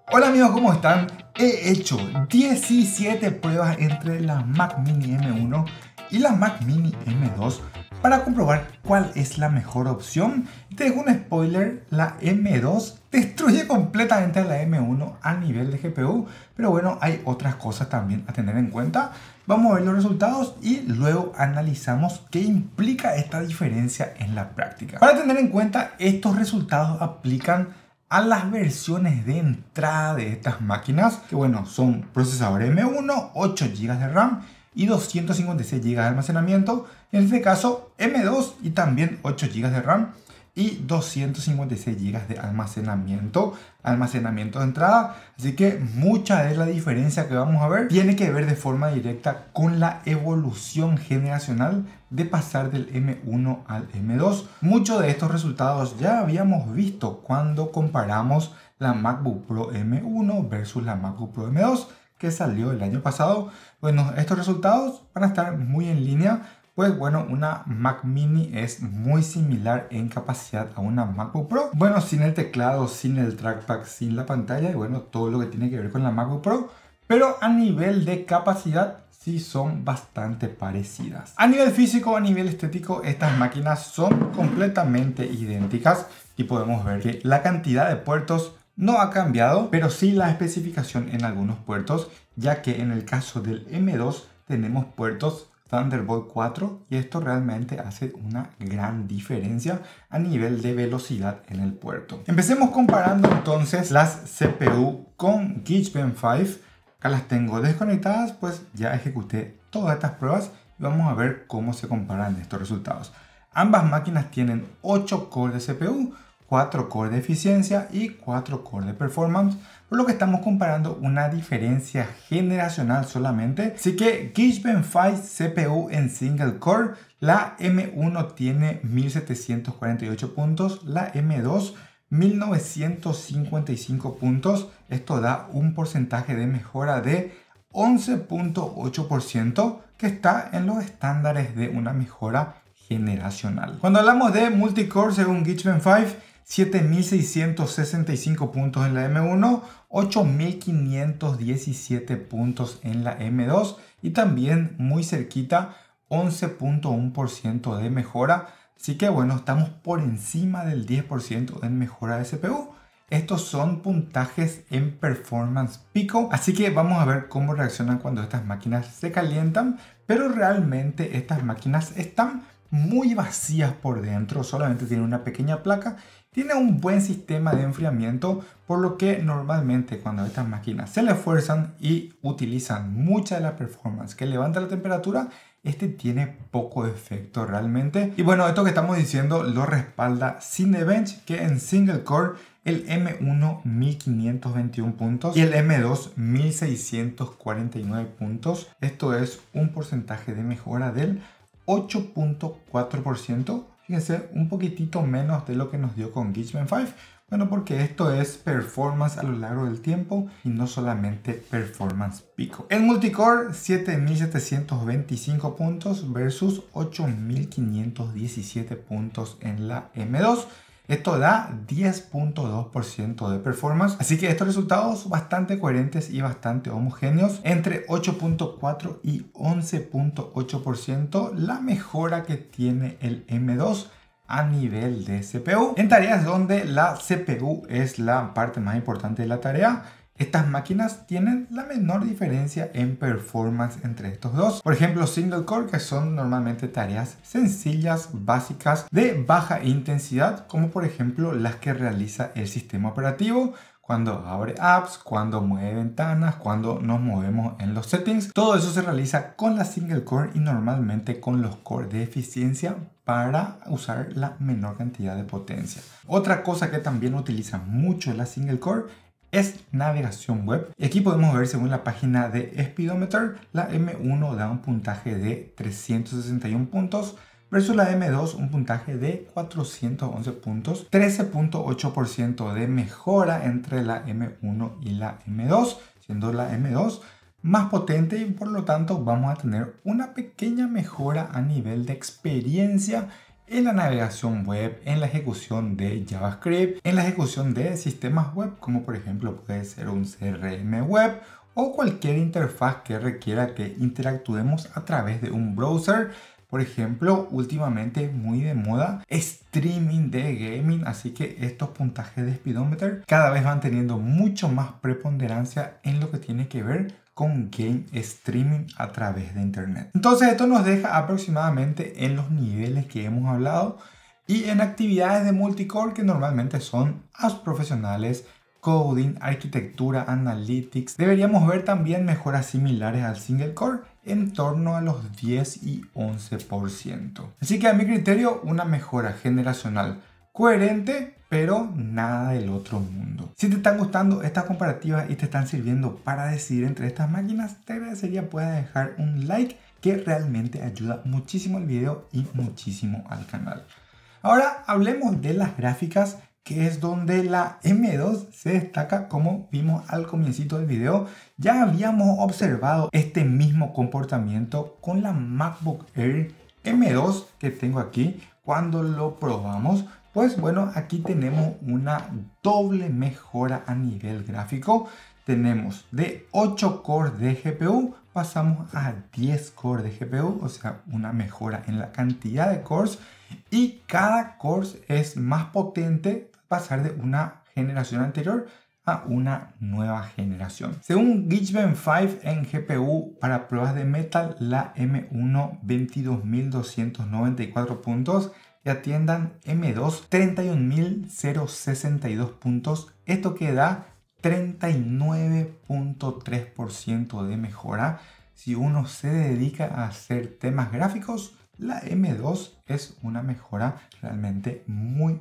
Hola amigos, ¿cómo están? He hecho 17 pruebas entre la Mac Mini M1 y la Mac Mini M2 para comprobar cuál es la mejor opción. Te dejo un spoiler, la M2 destruye completamente a la M1 a nivel de GPU, pero bueno, hay otras cosas también a tener en cuenta. Vamos a ver los resultados y luego analizamos qué implica esta diferencia en la práctica. Para tener en cuenta, estos resultados aplican a las versiones de entrada de estas máquinas, que bueno, son procesador M1, 8 GB de RAM y 256 GB de almacenamiento. En este caso M2 y también 8 GB de RAM y 256 GB de almacenamiento de entrada. Así que mucha de la diferencia que vamos a ver tiene que ver de forma directa con la evolución generacional de pasar del M1 al M2. Muchos de estos resultados ya habíamos visto cuando comparamos la MacBook Pro M1 versus la MacBook Pro M2 que salió el año pasado. Bueno, estos resultados van a estar muy en línea. Pues bueno, una Mac Mini es muy similar en capacidad a una MacBook Pro. Bueno, sin el teclado, sin el trackpad, sin la pantalla y bueno, todo lo que tiene que ver con la MacBook Pro. Pero a nivel de capacidad sí son bastante parecidas. A nivel físico, a nivel estético, estas máquinas son completamente idénticas. Y podemos ver que la cantidad de puertos no ha cambiado, pero sí la especificación en algunos puertos, ya que en el caso del M2 tenemos puertos Thunderbolt 4 y esto realmente hace una gran diferencia a nivel de velocidad en el puerto. Empecemos comparando entonces las CPU con Geekbench 5. Acá las tengo desconectadas, pues ya ejecuté todas estas pruebas y vamos a ver cómo se comparan estos resultados. Ambas máquinas tienen 8 cores de CPU, 4 cores de eficiencia y 4 cores de performance, por lo que estamos comparando una diferencia generacional solamente. Así que Geekbench 5 CPU en single core, la M1 tiene 1748 puntos, la M2 1955 puntos. Esto da un porcentaje de mejora de 11.8% que está en los estándares de una mejora generacional. Cuando hablamos de multicore según Geekbench 5, 7665 puntos en la M1, 8517 puntos en la M2 y también muy cerquita 11.1% de mejora. Así que bueno, estamos por encima del 10% en mejora de CPU. Estos son puntajes en performance pico, así que vamos a ver cómo reaccionan cuando estas máquinas se calientan, pero realmente estas máquinas están muy vacías por dentro, solamente tiene una pequeña placa, tiene un buen sistema de enfriamiento, por lo que normalmente cuando estas máquinas se le esfuerzan y utilizan mucha de la performance que levanta la temperatura, este tiene poco efecto realmente. Y bueno, esto que estamos diciendo lo respalda Cinebench, que en single core el M1 1521 puntos y el M2 1649 puntos. Esto es un porcentaje de mejora del 8.4%. Fíjense, un poquitito menos de lo que nos dio con Geekbench 5. Bueno, porque esto es performance a lo largo del tiempo y no solamente performance pico. En multicore, 7725 puntos versus 8517 puntos en la M2. Esto da 10.2% de performance. Así que estos resultados bastante coherentes y bastante homogéneos. Entre 8.4 y 11.8% la mejora que tiene el M2 a nivel de CPU. En tareas donde la CPU es la parte más importante de la tarea, estas máquinas tienen la menor diferencia en performance entre estos dos. Por ejemplo, single core, que son normalmente tareas sencillas, básicas, de baja intensidad, como por ejemplo las que realiza el sistema operativo cuando abre apps, cuando mueve ventanas, cuando nos movemos en los settings. Todo eso se realiza con la single core y normalmente con los cores de eficiencia para usar la menor cantidad de potencia. Otra cosa que también utiliza mucho la single core es navegación web. Y aquí podemos ver, según la página de Speedometer, la M1 da un puntaje de 361 puntos versus la M2 un puntaje de 411 puntos, 13.8% de mejora entre la M1 y la M2, siendo la M2 más potente y por lo tanto vamos a tener una pequeña mejora a nivel de experiencia en la navegación web, en la ejecución de JavaScript, en la ejecución de sistemas web, como por ejemplo puede ser un CRM web o cualquier interfaz que requiera que interactuemos a través de un browser. Por ejemplo, últimamente muy de moda streaming de gaming, así que estos puntajes de Speedometer cada vez van teniendo mucho más preponderancia en lo que tiene que ver con game streaming a través de internet. Entonces esto nos deja aproximadamente en los niveles que hemos hablado y en actividades de multicore que normalmente son apps profesionales, coding, arquitectura, analytics. Deberíamos ver también mejoras similares al single core en torno a los 10 y 11%. Así que a mi criterio una mejora generacional coherente, pero nada del otro mundo. Si te están gustando estas comparativas y te están sirviendo para decidir entre estas máquinas, te agradecería puedas dejar un like que realmente ayuda muchísimo al video y muchísimo al canal. Ahora hablemos de las gráficas, que es donde la M2 se destaca. Como vimos al comienzito del video, ya habíamos observado este mismo comportamiento con la MacBook Air M2 que tengo aquí cuando lo probamos. Pues bueno, aquí tenemos una doble mejora a nivel gráfico. Tenemos de 8 cores de GPU, pasamos a 10 cores de GPU, o sea, una mejora en la cantidad de cores. Y cada core es más potente, pasar de una generación anterior a una nueva generación. Según Geekbench 5 en GPU para pruebas de Metal, la M1 22.294 puntos y atiendan M2 31.062 puntos. Esto que da 39.3% de mejora. Si uno se dedica a hacer temas gráficos, la M2 es una mejora realmente muy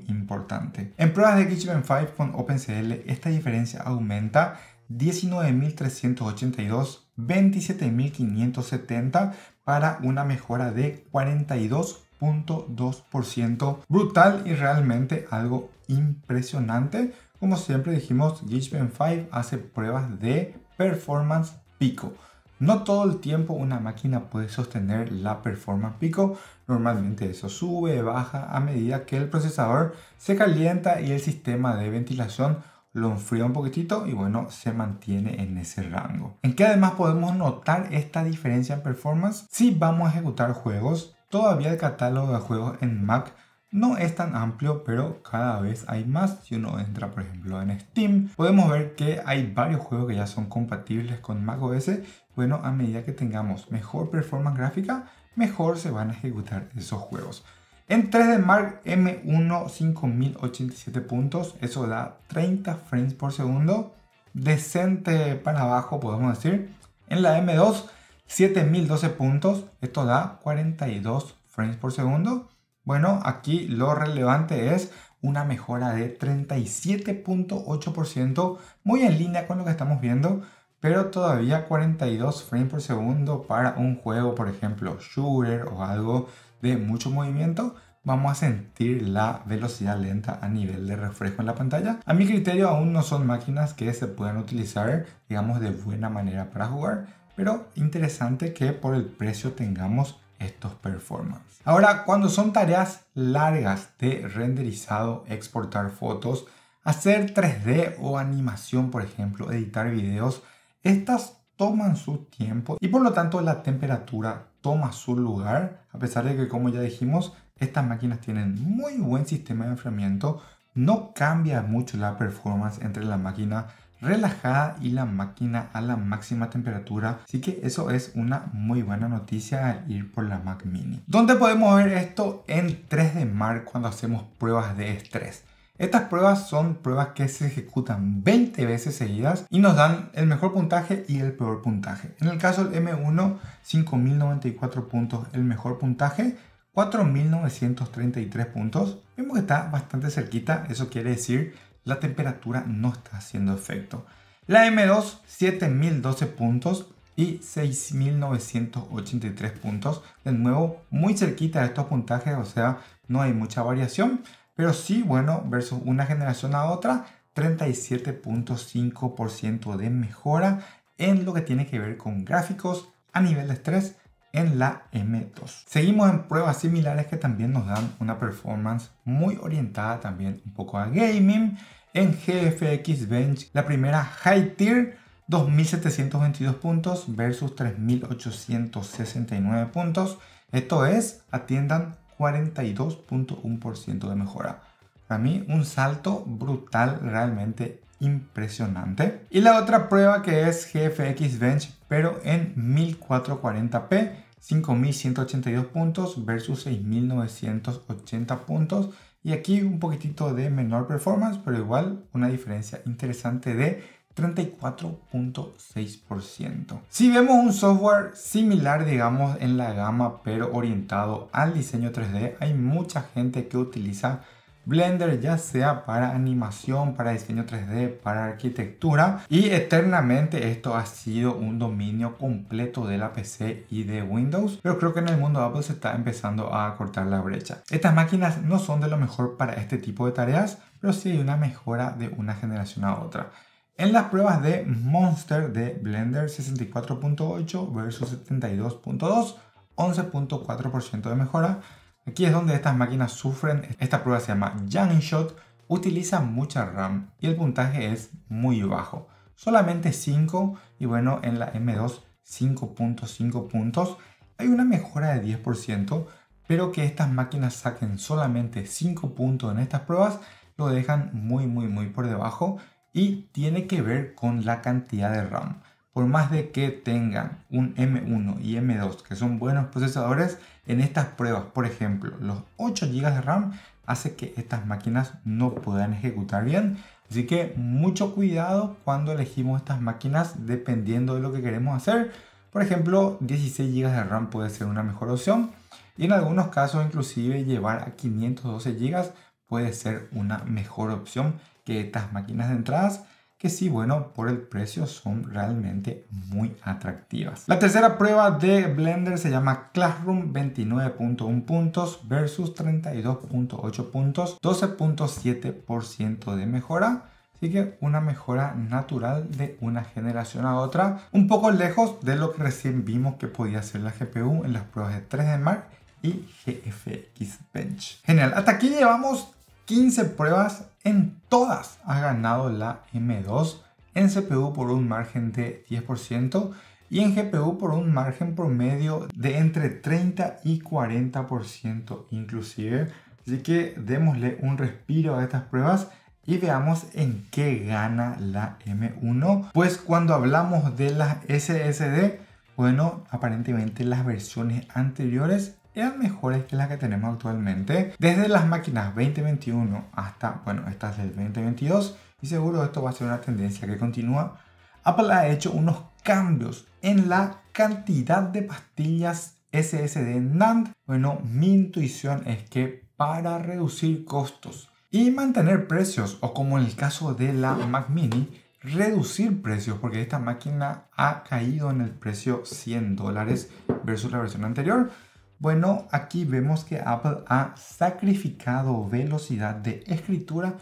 importante. En pruebas de Geekbench 5 con OpenCL, esta diferencia aumenta 19.382, 27.570 para una mejora de 42.2%. Brutal y realmente algo impresionante. Como siempre dijimos, Geekbench 5 hace pruebas de performance pico. No todo el tiempo una máquina puede sostener la performance pico. Normalmente eso sube, baja a medida que el procesador se calienta y el sistema de ventilación lo enfría un poquitito y bueno, se mantiene en ese rango. ¿En qué además podemos notar esta diferencia en performance? Si vamos a ejecutar juegos, todavía el catálogo de juegos en Mac no es tan amplio, pero cada vez hay más. Si uno entra por ejemplo en Steam, podemos ver que hay varios juegos que ya son compatibles con macOS. Bueno, a medida que tengamos mejor performance gráfica, mejor se van a ejecutar esos juegos. En 3D Mark M1 5087 puntos, eso da 30 frames por segundo, decente para abajo podemos decir. En la M2 7012 puntos, esto da 42 frames por segundo. Bueno, aquí lo relevante es una mejora de 37.8%, muy en línea con lo que estamos viendo, pero todavía 42 frames por segundo para un juego, por ejemplo, shooter o algo de mucho movimiento. Vamos a sentir la velocidad lenta a nivel de refresco en la pantalla. A mi criterio aún no son máquinas que se puedan utilizar, digamos, de buena manera para jugar, pero interesante que por el precio tengamos estos performance. Ahora, cuando son tareas largas de renderizado, exportar fotos, hacer 3D o animación, por ejemplo, editar videos, estas toman su tiempo y por lo tanto la temperatura toma su lugar, a pesar de que, como ya dijimos, estas máquinas tienen muy buen sistema de enfriamiento. No cambia mucho la performance entre la máquina relajada y la máquina a la máxima temperatura, así que eso es una muy buena noticia al ir por la Mac Mini. ¿Dónde podemos ver esto? En 3D Mark cuando hacemos pruebas de estrés. Estas pruebas son pruebas que se ejecutan 20 veces seguidas y nos dan el mejor puntaje y el peor puntaje. En el caso del M1, 5094 puntos el mejor puntaje, 4933 puntos. Vemos que está bastante cerquita, eso quiere decir la temperatura no está haciendo efecto. La M2, 7012 puntos y 6983 puntos. De nuevo, muy cerquita de estos puntajes, o sea, no hay mucha variación. Pero sí, bueno, versus una generación a otra, 37.5% de mejora en lo que tiene que ver con gráficos a nivel de estrés en la M2. Seguimos en pruebas similares que también nos dan una performance muy orientada también un poco a gaming. En GFX Bench, la primera High Tier, 2722 puntos versus 3869 puntos. Esto es, atiendan, 42.1% de mejora. Para mí un salto brutal, realmente impresionante. Y la otra prueba que es GFX Bench, pero en 1440p, 5182 puntos versus 6980 puntos. Y aquí un poquitito de menor performance, pero igual una diferencia interesante de 34.6%. Si vemos un software similar, digamos, en la gama, pero orientado al diseño 3D, hay mucha gente que utiliza Blender, ya sea para animación, para diseño 3D, para arquitectura, y eternamente esto ha sido un dominio completo de la PC y de Windows, pero creo que en el mundo de Apple se está empezando a cortar la brecha. Estas máquinas no son de lo mejor para este tipo de tareas, pero sí hay una mejora de una generación a otra. En las pruebas de Monster de Blender, 64.8 versus 72.2, 11.4% de mejora. Aquí es donde estas máquinas sufren. Esta prueba se llama Youngshot, utiliza mucha RAM y el puntaje es muy bajo, solamente 5, y bueno, en la M2 5.5 puntos. Hay una mejora de 10%, pero que estas máquinas saquen solamente 5 puntos en estas pruebas lo dejan muy por debajo, y tiene que ver con la cantidad de RAM. Por más de que tengan un M1 y M2 que son buenos procesadores, en estas pruebas, por ejemplo, los 8 GB de RAM hace que estas máquinas no puedan ejecutar bien. Así que mucho cuidado cuando elegimos estas máquinas dependiendo de lo que queremos hacer. Por ejemplo, 16 GB de RAM puede ser una mejor opción, y en algunos casos inclusive llevar a 512 GB puede ser una mejor opción que estas máquinas de entradas, que sí, bueno, por el precio son realmente muy atractivas. La tercera prueba de Blender se llama Classroom, 29.1 puntos versus 32.8 puntos, 12.7% de mejora. Así que una mejora natural de una generación a otra, un poco lejos de lo que recién vimos que podía hacer la GPU en las pruebas de 3D Mark y GFX Bench. Genial, hasta aquí llevamos 15 pruebas. En todas ha ganado la M2, en CPU por un margen de 10% y en GPU por un margen promedio de entre 30 y 40% inclusive. Así que démosle un respiro a estas pruebas y veamos en qué gana la M1. Pues cuando hablamos de las SSD, bueno, aparentemente las versiones anteriores eran mejores que las que tenemos actualmente. Desde las máquinas 2021 hasta, bueno, estas del 2022, y seguro esto va a ser una tendencia que continúa, Apple ha hecho unos cambios en la cantidad de pastillas SSD NAND. Bueno, mi intuición es que para reducir costos y mantener precios, o como en el caso de la Mac Mini, reducir precios, porque esta máquina ha caído en el precio $100 versus la versión anterior. Bueno, aquí vemos que Apple ha sacrificado velocidad de escritura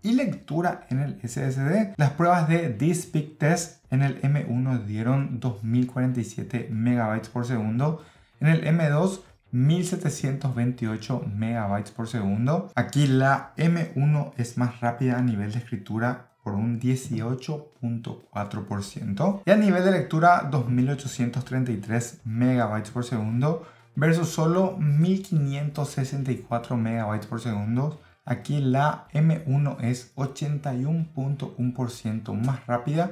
y lectura en el SSD. Las pruebas de DeepSpeed en el M1 dieron 2047 MB por segundo, en el M2 1728 MB por segundo. Aquí la M1 es más rápida a nivel de escritura por un 18.4% y a nivel de lectura 2833 MB por segundo versus solo 1564 MB por segundo. Aquí la M1 es 81.1% más rápida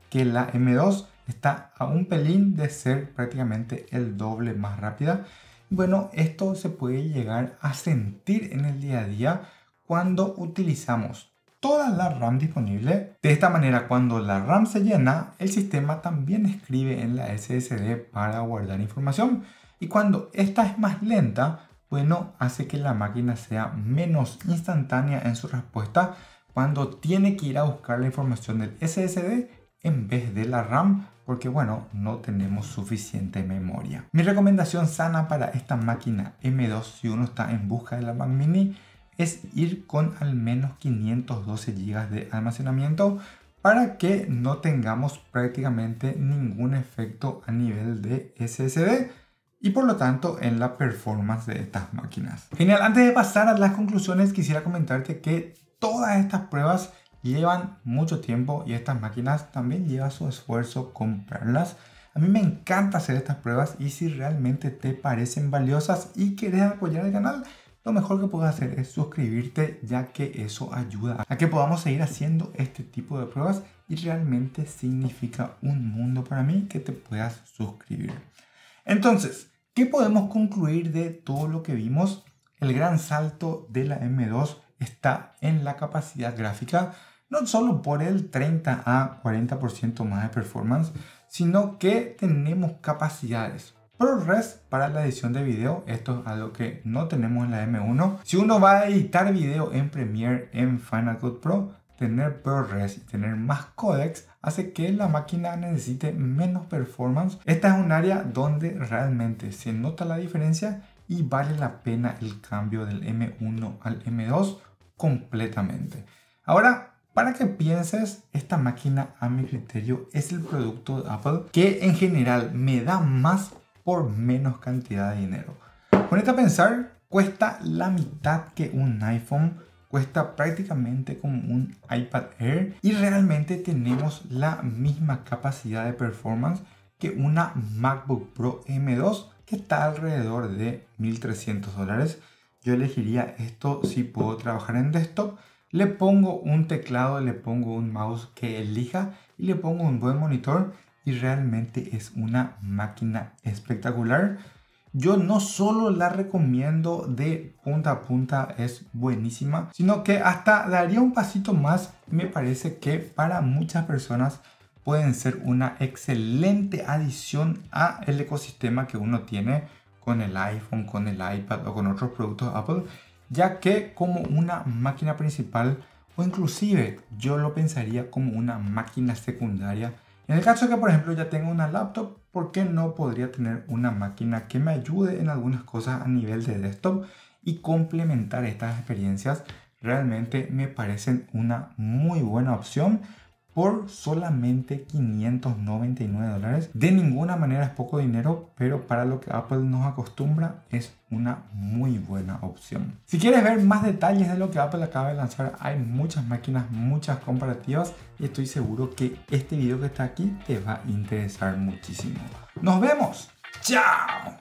que la M2. Está a un pelín de ser prácticamente el doble más rápida. Bueno, esto se puede llegar a sentir en el día a día cuando utilizamos toda la RAM disponible. De esta manera, cuando la RAM se llena, el sistema también escribe en la SSD para guardar información. Y cuando esta es más lenta, bueno, hace que la máquina sea menos instantánea en su respuesta cuando tiene que ir a buscar la información del SSD en vez de la RAM, porque bueno, no tenemos suficiente memoria. Mi recomendación sana para esta máquina M2, si uno está en busca de la Mac Mini, es ir con al menos 512 GB de almacenamiento para que no tengamos prácticamente ningún efecto a nivel de SSD. y por lo tanto en la performance de estas máquinas. Genial, antes de pasar a las conclusiones quisiera comentarte que todas estas pruebas llevan mucho tiempo y estas máquinas también lleva su esfuerzo comprarlas. A mí me encanta hacer estas pruebas y si realmente te parecen valiosas y quieres apoyar el canal, lo mejor que puedes hacer es suscribirte, ya que eso ayuda a que podamos seguir haciendo este tipo de pruebas y realmente significa un mundo para mí que te puedas suscribir. Entonces, ¿qué podemos concluir de todo lo que vimos? El gran salto de la M2 está en la capacidad gráfica, no solo por el 30 a 40% más de performance, sino que tenemos capacidades ProRes para la edición de video. Esto es algo que no tenemos en la M1. Si uno va a editar video en Premiere, en Final Cut Pro, tener ProRes y tener más codecs hace que la máquina necesite menos performance. Esta es un área donde realmente se nota la diferencia y vale la pena el cambio del M1 al M2 completamente. Ahora, para que pienses, esta máquina a mi criterio es el producto de Apple que en general me da más por menos cantidad de dinero. Ponete a pensar, cuesta la mitad que un iPhone, cuesta prácticamente como un iPad Air y realmente tenemos la misma capacidad de performance que una MacBook Pro M2 que está alrededor de $1.300. Yo elegiría esto si puedo trabajar en desktop. Le pongo un teclado, le pongo un mouse que elija y le pongo un buen monitor y realmente es una máquina espectacular. Yo no solo la recomiendo de punta a punta, es buenísima, sino que hasta daría un pasito más. Me parece que para muchas personas pueden ser una excelente adición al ecosistema que uno tiene con el iPhone, con el iPad o con otros productos Apple, ya que como una máquina principal o inclusive yo lo pensaría como una máquina secundaria. En el caso de que por ejemplo ya tenga una laptop, ¿por qué no podría tener una máquina que me ayude en algunas cosas a nivel de desktop y complementar estas experiencias? Realmente me parecen una muy buena opción por solamente $599. De ninguna manera es poco dinero, pero para lo que Apple nos acostumbra es una muy buena opción. Si quieres ver más detalles de lo que Apple acaba de lanzar, hay muchas máquinas, muchas comparativas y estoy seguro que este video que está aquí te va a interesar muchísimo. ¡Nos vemos! ¡Chao!